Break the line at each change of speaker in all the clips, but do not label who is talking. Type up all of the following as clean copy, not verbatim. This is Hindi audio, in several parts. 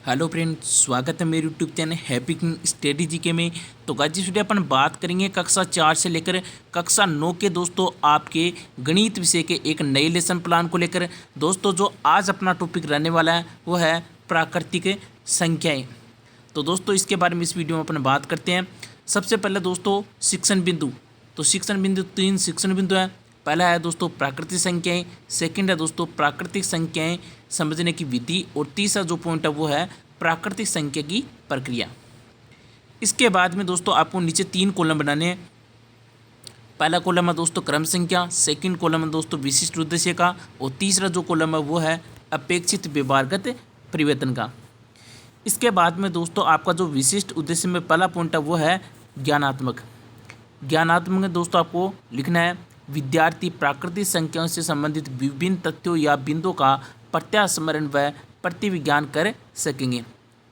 हेलो फ्रेंड, स्वागत है मेरे YouTube channel happy king study GK में। तो गाइस इस वीडियो अपन बात करेंगे कक्षा 4 से लेकर कक्षा 9 के दोस्तों आपके गणित विषय के एक नए लेसन प्लान को लेकर। दोस्तों जो आज अपना टॉपिक रहने वाला है वो है प्राकृतिक संख्याएँ। तो दोस्तों इसके बारे में इस वीडियो में अपन बात करते हैं। सबसे पहले दोस्तों शिक्षण बिंदु। तो शिक्षण बिंदु 3 शिक्षण बिंदु है। पहला है दोस्तों प्राकृतिक संख्याएं, सेकंड है दोस्तों प्राकृतिक संख्याएं समझने की विधि, और तीसरा जो पॉइंट है वो है प्राकृतिक संख्या की प्रक्रिया। इसके बाद में दोस्तों आपको नीचे 3 कॉलम बनाने हैं। पहला कॉलम है दोस्तों क्रम संख्या, सेकंड कॉलम है दोस्तों विशिष्ट उद्देश्य का, और तीसरा जो कॉलम है वो है अपेक्षित व्यवहारगत परिवर्तन का। इसके बाद में दोस्तों आपका जो विशिष्ट उद्देश्य में पहला पॉइंट है वो है ज्ञानात्मक। ज्ञानात्मक में दोस्तों आपको लिखना है विद्यार्थी प्राकृतिक संख्याओं से संबंधित विभिन्न तथ्यों या बिंदुओं का प्रत्यास्मरण व प्रतिविज्ञान कर सकेंगे।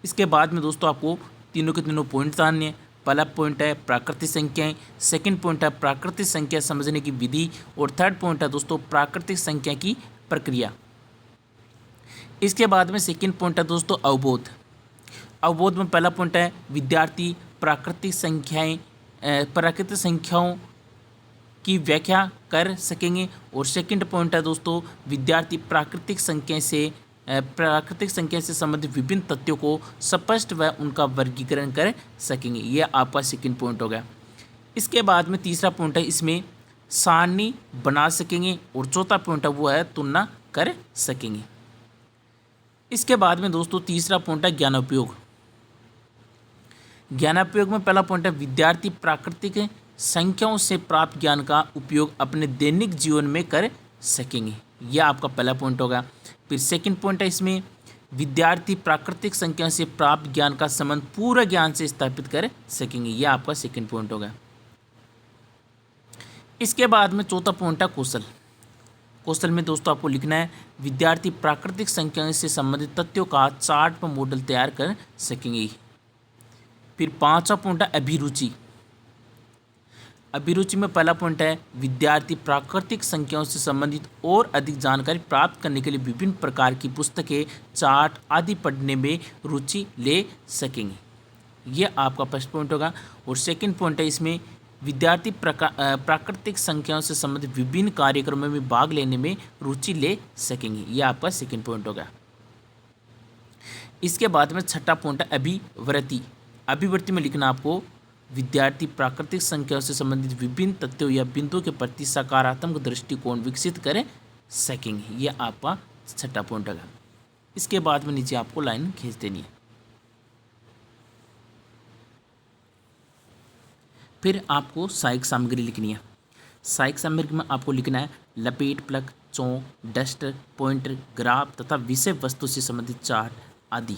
इसके बाद में दोस्तों आपको तीनों के तीनों पॉइंट जानने हैं। पहला पॉइंट है प्राकृतिक संख्याएं, सेकंड पॉइंट है प्राकृतिक संख्या समझने की विधि, और थर्ड पॉइंट है दोस्तों प्राकृतिक संख्या की प्रक्रिया। इसके बाद में सेकंड पॉइंट है दोस्तों अवबोध। अवबोध में पहला पॉइंट है विद्यार्थी प्राकृतिक संख्याओं की व्याख्या कर सकेंगे, और सेकंड पॉइंट है दोस्तों विद्यार्थी प्राकृतिक संख्या से संबंधित विभिन्न तथ्यों को स्पष्ट व उनका वर्गीकरण कर सकेंगे। यह आपका सेकंड पॉइंट हो गया। इसके बाद में तीसरा पॉइंट है इसमें सारणी बना सकेंगे, और चौथा पॉइंट है वो है तुलना कर सकेंगे। इसके बाद में दोस्तों तीसरा पॉइंट है ज्ञानोपयोग। ज्ञानोपयोग में पहला पॉइंट है विद्यार्थी प्राकृतिक संख्याओं से प्राप्त ज्ञान का उपयोग अपने दैनिक जीवन में कर सकेंगे। यह आपका पहला पॉइंट होगा। फिर सेकंड पॉइंट है इसमें विद्यार्थी प्राकृतिक संख्याओं से प्राप्त ज्ञान का संबंध पूरा ज्ञान से स्थापित कर सकेंगे। यह आपका सेकंड पॉइंट होगा। इसके बाद में चौथा पॉइंट है कौशल। कौशल में दोस्तों आपको लिखना है विद्यार्थी प्राकृतिक संख्याओं से संबंधित तथ्यों का चार्ट व मॉडल तैयार कर सकेंगे। फिर पांचवा पॉइंट है अभिरुचि। अभिरुचि में पहला पॉइंट है विद्यार्थी प्राकृतिक संख्याओं से संबंधित और अधिक जानकारी प्राप्त करने के लिए विभिन्न प्रकार की पुस्तकें, चार्ट आदि पढ़ने में रुचि ले सकेंगे। यह आपका फर्स्ट पॉइंट होगा। और सेकंड पॉइंट है इसमें विद्यार्थी प्राकृतिक संख्याओं से संबंधित विभिन्न कार्यक्रमों में भाग लेने में रुचि ले सकेंगे। यह आपका सेकंड पॉइंट होगा। इसके बाद में छठा पॉइंट है अभिवृत्ति। अभिवृत्ति में लिखना आपको विद्यार्थी प्राकृतिक संख्याओं से संबंधित विभिन्न तथ्यों या बिंदुओं के प्रति सकारात्मक दृष्टिकोण विकसित कर सकेंगे। यह आपका छठा पॉइंट होगा। इसके बाद में नीचे आपको लाइन खींच देनी है। फिर आपको सहायक सामग्री लिखनी है। सहायक सामग्री में आपको लिखना है लपेट, प्लग, चौक, डस्टर, पॉइंटर, ग्राफ तथा विषय वस्तु से संबंधित चार्ट आदि।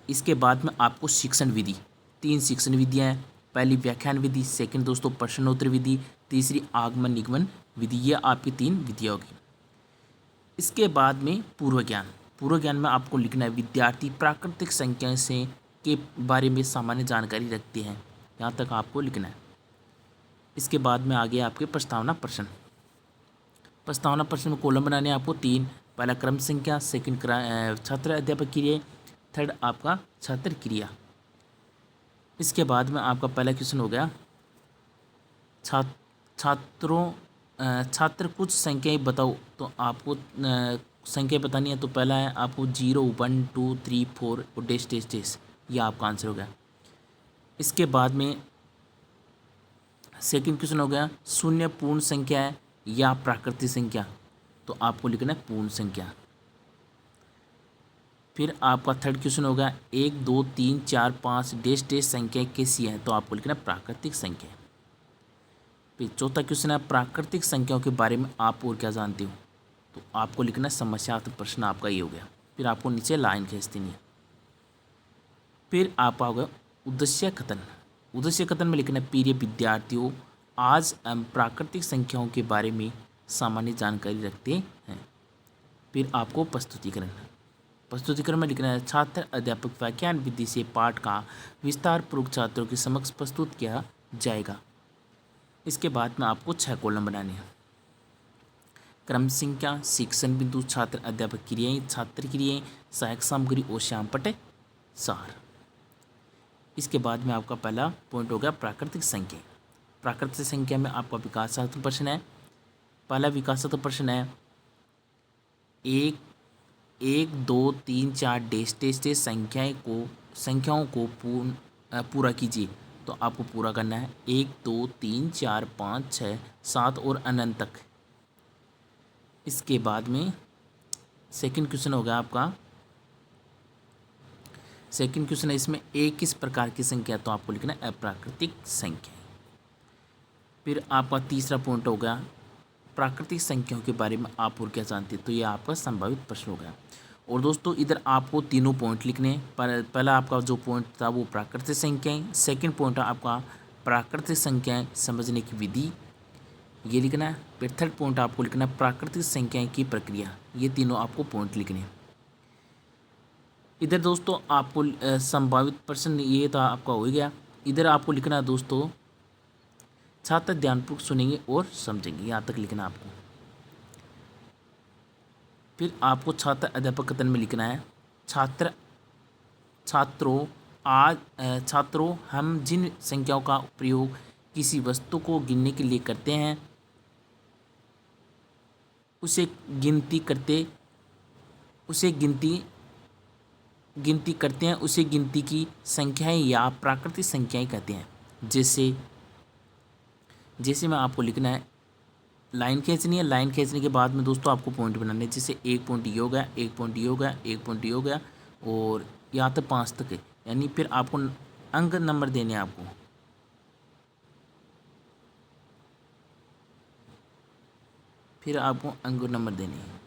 इसके बाद में आपको शिक्षण विधि, 3 शिक्षण विधियाँ हैं। पहली व्याख्यान विधि, सेकंड दोस्तों प्रश्नोत्तर विधि, तीसरी आगमन निगमन विधि। ये आपकी 3 विधियाँ होगी। इसके बाद में पूर्व ज्ञान। पूर्व ज्ञान में आपको लिखना है विद्यार्थी प्राकृतिक संख्या से के बारे में सामान्य जानकारी रखते हैं। यहाँ तक आपको लिखना है। इसके बाद में आगे आपके प्रस्तावना प्रश्न। प्रस्तावना प्रश्न में कॉलम बनाने हैं आपको 3। पहला क्रम संख्या, सेकंड छात्र अध्यापक क्रिया, थर्ड आपका छात्र क्रिया। इसके बाद में आपका पहला क्वेश्चन हो गया छात्र कुछ संख्याएं बताओ। तो आपको संख्या बतानी है। तो पहला है आपको 0, 1, 2, 3, 4 और डैश डैश डैश। यह आपका आंसर हो गया। इसके बाद में सेकंड क्वेश्चन हो गया शून्य पूर्ण संख्या है या प्राकृतिक संख्या। तो आपको लिखना है पूर्ण संख्या। फिर आपका थर्ड क्वेश्चन होगा 1, 2, 3, 4, 5 डैश डैश संख्या कैसी है। तो आपको लिखना है प्राकृतिक संख्या। फिर चौथा क्वेश्चन है प्राकृतिक संख्याओं के बारे में आप और क्या जानते हो। तो आपको लिखना है समस्यात्मक प्रश्न आपका ये हो गया। फिर आपको नीचे लाइन खींच देनी है। फिर आप आओगे उद्देश्य कथन। उद्देश्य कथन में लिखना है प्रिय विद्यार्थियों, आज हम प्राकृतिक संख्याओं के बारे में सामान्य जानकारी रखते हैं। फिर आपको प्रस्तुतिकरण। प्रस्तुतिकरण में लिखना है छात्र अध्यापक व्याख्यान विधि से पाठ का विस्तार पूर्वक छात्रों के समक्ष प्रस्तुत किया जाएगा। इसके बाद में आपको 6 कॉलम बनाने हैं। क्रम संख्या, शिक्षण बिंदु, छात्र अध्यापक क्रियाएं, छात्र क्रियाएं, सहायक सामग्री और श्यामपट्ट सार। इसके बाद में आपका पहला पॉइंट हो गया प्राकृतिक संख्या। प्राकृतिक संख्या में आपका विकासात्मक प्रश्न है। पहला विकासात्मक प्रश्न है एक 1 2 3 4 डैश डैश डैश संख्याओं को पूरा कीजिए। तो आपको पूरा करना है 1 2 3 4 5 6 7 और अनंत तक। इसके बाद में सेकंड क्वेश्चन हो गया आपका। सेकंड क्वेश्चन है इसमें एक किस प्रकार की संख्या, तो आपको लिखना है अप्राकृतिक संख्या। फिर आपका तीसरा पॉइंट हो गया प्राकृतिक संख्याओं के बारे में आप और क्या जानते हैं, तो ये आपका संभावित प्रश्न हो गया। और दोस्तों इधर आपको तीनों पॉइंट लिखने हैं। पहला आपका जो पॉइंट था वो प्राकृतिक संख्याएं, सेकंड पॉइंट आपका प्राकृतिक संख्याएं समझने की विधि, ये लिखना है। फिर थर्ड पॉइंट आपको लिखना है प्राकृतिक संख्याएं की प्रक्रिया। ये तीनों आपको पॉइंट लिखने हैं। इधर दोस्तों आपको संभावित प्रश्न ये था आपका हो गया। इधर आपको लिखना है दोस्तों छात्र ध्यानपूर्वक सुनेंगे और समझेंगे, यहाँ तक लिखना है आपको। फिर आपको छात्र अध्यापक कथन में लिखना है छात्रों हम जिन संख्याओं का प्रयोग किसी वस्तु को गिनने के लिए करते हैं उसे गिनती की संख्याएं या प्राकृतिक संख्याएं कहते हैं। जैसे मैं आपको लिखना है लाइन खींचनी है। लाइन खींचने के बाद में दोस्तों आपको पॉइंट बनाने हैं। जैसे एक पॉइंट ये हो गया, एक पॉइंट ये हो गया, एक पॉइंट ये हो गया और यहाँ तक 5 तक है। यानी फिर आपको अंक नंबर देने हैं आपको। फिर आपको अंक नंबर देने हैं।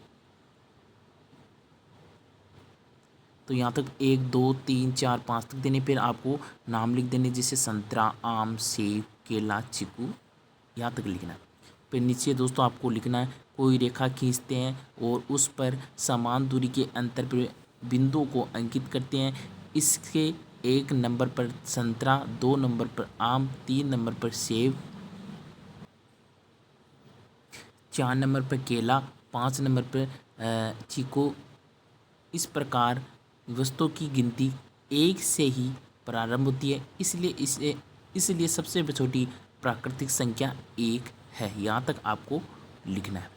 तो यहाँ तक 1 2 3 4 5 तक देने। फिर आपको नाम लिख देने, जैसे संतरा, आम, सेब, केला, चीकू, यहाँ तक लिखना है। फिर नीचे दोस्तों आपको लिखना है कोई रेखा खींचते हैं और उस पर समान दूरी के अंतर पर बिंदुओं को अंकित करते हैं। इसके 1 नंबर पर संतरा, 2 नंबर पर आम, 3 नंबर पर सेब, 4 नंबर पर केला, 5 नंबर पर चीकू। इस प्रकार वस्तुओं की गिनती 1 से ही प्रारंभ होती है, इसलिए सबसे छोटी प्राकृतिक संख्या 1 है। यहाँ तक आपको लिखना है।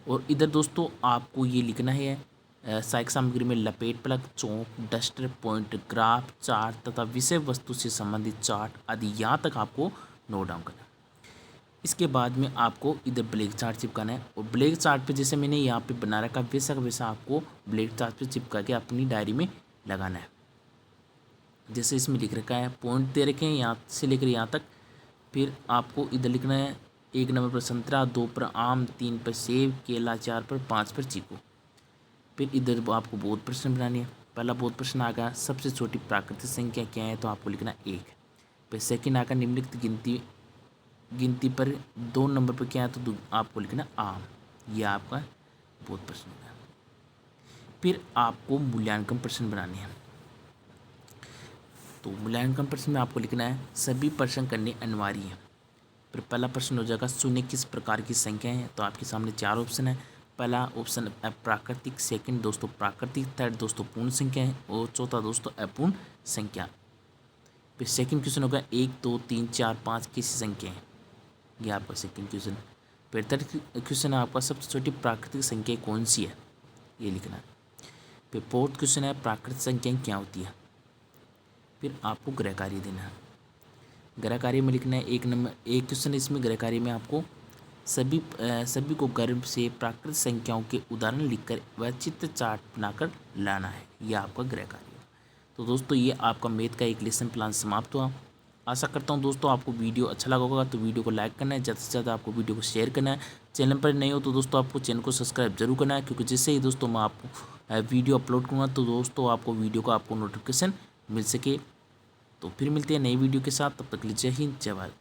और इधर दोस्तों आपको ये लिखना है सहायक सामग्री में लपेट प्लग, चौक, डस्टर, पॉइंट, ग्राफ, चार्ट तथा विषय वस्तु से संबंधित चार्ट आदि यहाँ तक आपको नोट डाउन करना है। इसके बाद में आपको इधर ब्लैक चार्ट चिपकाना है। और ब्लैक चार्ट पे जैसे मैंने यहाँ पे बना रखा वैसा का वैसा आपको ब्लैक चार्ट पे चिपका के अपनी डायरी में लगाना है। जैसे इसमें लिख रखा है पॉइंट दे रखे हैं यहाँ से लेकर यहाँ तक। फिर आपको इधर लिखना है 1 नंबर पर संतरा, 2 पर आम, 3 पर सेब, केला, 4 पर, 5 पर चीकू। फिर इधर आपको बोध प्रश्न बनानी है। पहला बोध प्रश्न आ गया सबसे छोटी प्राकृतिक संख्या क्या है, तो आपको लिखना 1। फिर सेकंड आकर निम्नलिखित गिनती पर 2 नंबर पर क्या है, तो आपको लिखना आम। यह आपका बोध प्रश्न हो गया। फिर आपको मूल्यांकन प्रश्न बनाने हैं। तो मूल्यांकन प्रश्न में आपको लिखना है सभी प्रश्न करने अनिवार्य है। फिर पहला प्रश्न हो जाएगा शून्य किस प्रकार की संख्या है, तो आपके सामने 4 ऑप्शन है। पहला ऑप्शन अप्राकृतिक, सेकंड दोस्तों प्राकृतिक, थर्ड दोस्तों पूर्ण संख्या है और चौथा दोस्तों अपूर्ण संख्या। फिर सेकंड क्वेश्चन होगा 1 2 3 4 5 किसी संख्या है, ये आपका सेकंड क्वेश्चन। फिर थर्ड क्वेश्चन है आपका सबसे छोटी प्राकृतिक संख्या कौन सी है, ये लिखना है। फिर फोर्थ क्वेश्चन है प्राकृतिक संख्याएं क्या होती है। फिर आपको गृह कार्य देना है। गृह कार्य में लिखना है एक क्वेश्चन इसमें गृह कार्य में आपको सभी को गर्भ से प्राकृतिक संख्याओं के उदाहरण लिखकर वह चित्र चार्ट बनाकर लाना है, यह आपका गृह कार्य। तो दोस्तों ये आपका मैथ का एक लेसन प्लान समाप्त हुआ। आशा करता हूँ दोस्तों आपको वीडियो अच्छा लगा होगा। तो वीडियो को लाइक करना है, ज़्यादा से ज़्यादा आपको वीडियो को शेयर करना है। चैनल पर नए हो तो दोस्तों आपको चैनल को सब्सक्राइब जरूर करना है, क्योंकि जिससे ही दोस्तों मैं आपको वीडियो अपलोड करूँगा तो दोस्तों आपको वीडियो का आपको नोटिफिकेशन मिल सके। तो फिर मिलते हैं नई वीडियो के साथ, तब तक के लिए जय हिंद, जय भारत।